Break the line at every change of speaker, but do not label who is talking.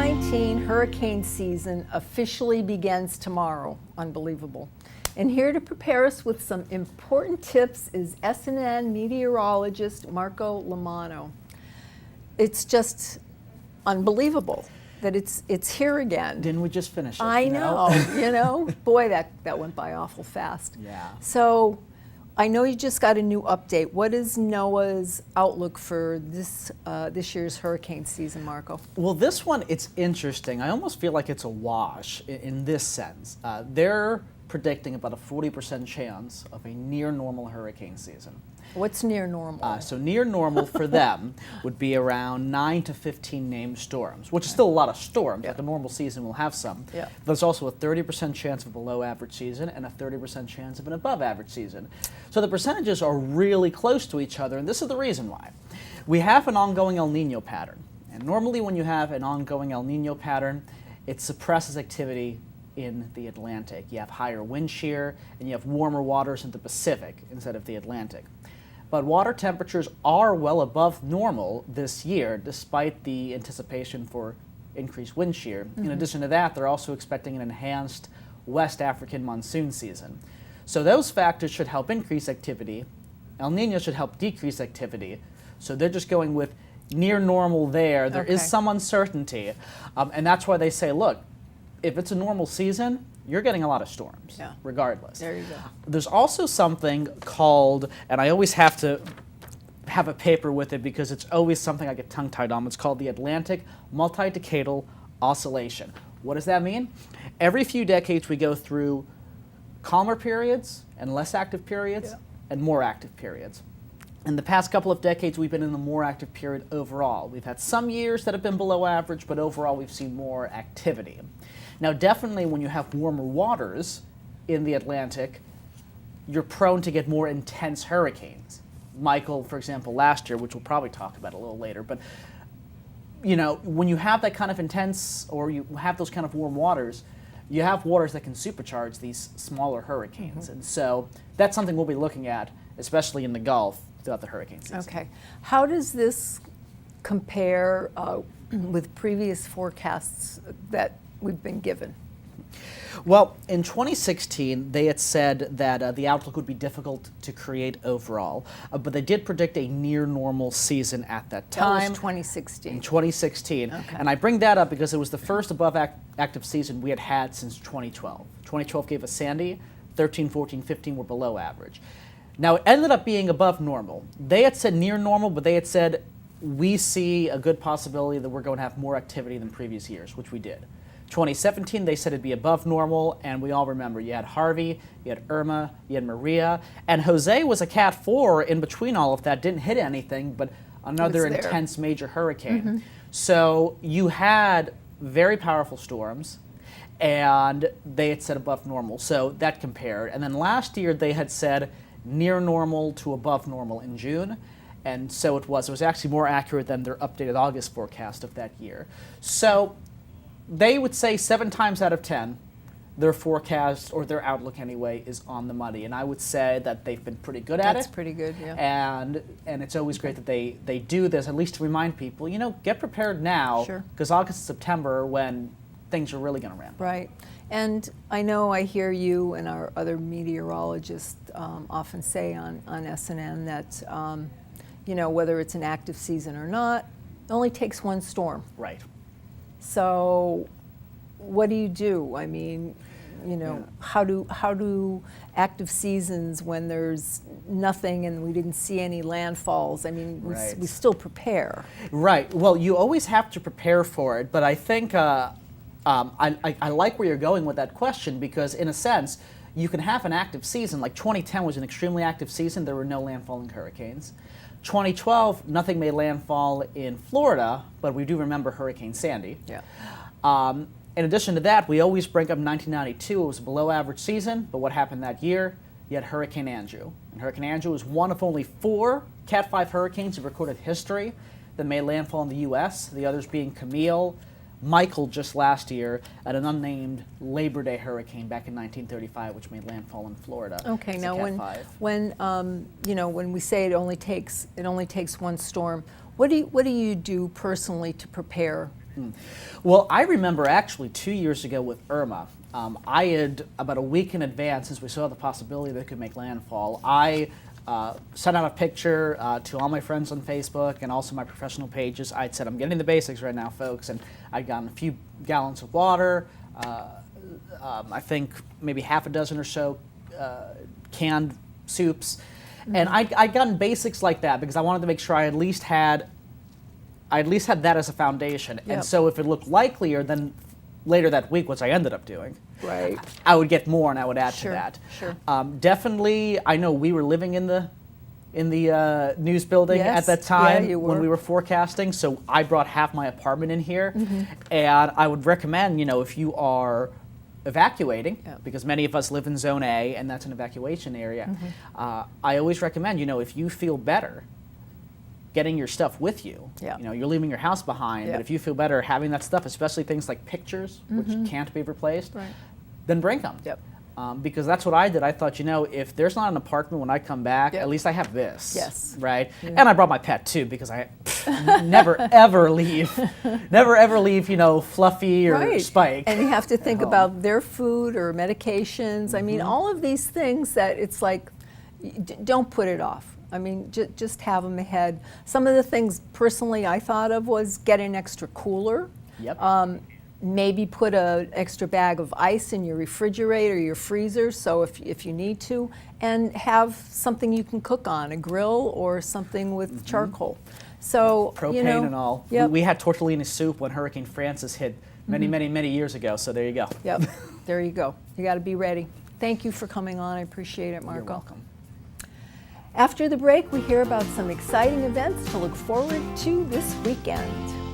2019 hurricane season officially begins tomorrow. Unbelievable. And here to prepare us with some important tips is SNN meteorologist Marco Lamano. It's just unbelievable that it's here again.
Didn't we just finish it?
I know, boy, that went by awful fast.
Yeah.
So I know you just got a new update. What is NOAA's outlook for this year's hurricane season, Marco?
Well, this one, it's interesting. I almost feel like it's a wash in this sense. They're predicting about a 40% chance of a near normal hurricane season.
What's near normal?
So near normal for them would be around 9 to 15 named storms, which is still a lot of storms.
Yeah.
Like a normal season will have some.
Yeah.
There's also a 30% chance of a below average season and a 30% chance of an above average season. So the percentages are really close to each other, and this is the reason why. We have an ongoing El Nino pattern. And normally when you have an ongoing El Nino pattern, it suppresses activity in the Atlantic. You have higher wind shear and you have warmer waters in the Pacific instead of the Atlantic. But water temperatures are well above normal this year, despite the anticipation for increased wind shear. Mm-hmm. In addition to that, they're also expecting an enhanced West African monsoon season. So those factors should help increase activity. El Nino should help decrease activity. So they're just going with near normal there. There is some uncertainty. And that's why they say, look, if it's a normal season, you're getting a lot of storms, regardless.
There you go.
There's also something called, and I always have to have a paper with it because it's always something I get tongue-tied on. It's called the Atlantic Multi-Decadal Oscillation. What does that mean? Every few decades we go through calmer periods and less active periods and more active periods. In the past couple of decades, we've been in the more active period overall. We've had some years that have been below average, but overall we've seen more activity. Now, definitely when you have warmer waters in the Atlantic, you're prone to get more intense hurricanes. Michael, for example, last year, which we'll probably talk about a little later, but you know, when you have that kind of intense, or you have those kind of warm waters, you have waters that can supercharge these smaller hurricanes. Mm-hmm. And so that's something we'll be looking at, especially in the Gulf, throughout the hurricane season.
Okay. How does this compare with previous forecasts that we've been given?
Well, in 2016, they had said that the outlook would be difficult to create overall, but they did predict a near normal season at that time.
That was 2016.
In 2016.
Okay.
And I bring that up because it was the first above active season we had had since 2012. 2012 gave us Sandy, 13, 14, 15 were below average. Now, it ended up being above normal. They had said near normal, but they had said we see a good possibility that we're going to have more activity than previous years, which we did. 2017, they said it'd be above normal, and we all remember you had Harvey, you had Irma, you had Maria, and Jose was a Cat 4 in between all of that, didn't hit anything, but another intense major hurricane. Mm-hmm. So you had very powerful storms, and they had said above normal, so that compared. And then last year, they had said near normal to above normal in June, and so it was. It was actually more accurate than their updated August forecast of that year. So they would say 7 times out of 10, their forecast, or their outlook anyway, is on the money. And I would say that they've been pretty good at it.
That's pretty good, yeah.
And it's always great that they do this, at least to remind people, you know, get prepared now, because August and September are when things are really going to ramp up.
Right. And I know I hear you and our other meteorologists often say on SNN that, you know, whether it's an active season or not, it only takes one storm.
Right.
So what do you do? I mean, you know, how do active seasons, when there's nothing and we didn't see any landfalls, I mean, we still prepare. Right.
Well, you always have to prepare for it, but I think I like where you're going with that question, because in a sense, you can have an active season. Like 2010 was an extremely active season. There were no landfalling hurricanes. 2012, nothing made landfall in Florida, but we do remember Hurricane Sandy.
Yeah.
In addition to that, we always bring up 1992. It was a below average season, but what happened that year? You had Hurricane Andrew. And Hurricane Andrew was one of only 4 Cat 5 hurricanes in recorded history that made landfall in the U.S., the others being Camille, Michael just last year, and an unnamed Labor Day hurricane back in 1935, which made landfall in Florida.
Okay, now when you know, when we say it only takes one storm, what do you do personally to prepare
Well, I remember actually 2 years ago with Irma, I had, about a week in advance, since we saw the possibility that it could make landfall, I sent out a picture to all my friends on Facebook and also my professional pages. I'd said, I'm getting the basics right now, folks, and I'd gotten a few gallons of water, I think maybe half a dozen or so canned soups, and I'd gotten basics like that because I wanted to make sure I at least had that as a foundation.
Yep.
And so if it looked likelier, then later that week, which I ended up doing,
Right.
I would get more and I would add
Sure,
to that.
sure.
Definitely, I know we were living in the news building
Yes,
at that time
yeah, you
when
were.
we were forecasting, so I brought half my apartment in here.
Mm-hmm.
And I would recommend, if you are evacuating,
Yeah.
because many of us live in Zone A and that's an evacuation area,
Mm-hmm.
I always recommend, if you feel better, getting your stuff with you.
Yeah.
You're leaving your house behind,
Yeah.
but if you feel better having that stuff, especially things like pictures, which can't be replaced,
Right.
then bring them.
Yep.
Because that's what I did. I thought, if there's not an apartment when I come back,
Yep.
at least I have this.
Yes.
Right? And I brought my pet too, because I never ever leave, Fluffy or
Right.
Spike.
And you have to think
home.
about their food or medications. I mean, all of these things that it's like, don't put it off. I mean, just have them ahead. Some of the things personally I thought of was get an extra cooler.
Yep.
Maybe put an extra bag of ice in your refrigerator, your freezer, so if you need to, and have something you can cook on, a grill or something with charcoal. So,
Propane and all.
Yep.
We had tortellini soup when Hurricane Francis hit many years ago, so there you go.
Yep, there you go. You got to be ready. Thank you for coming on. I appreciate it, Marco.
You're welcome.
After the break, we hear about some exciting events to look forward to this weekend.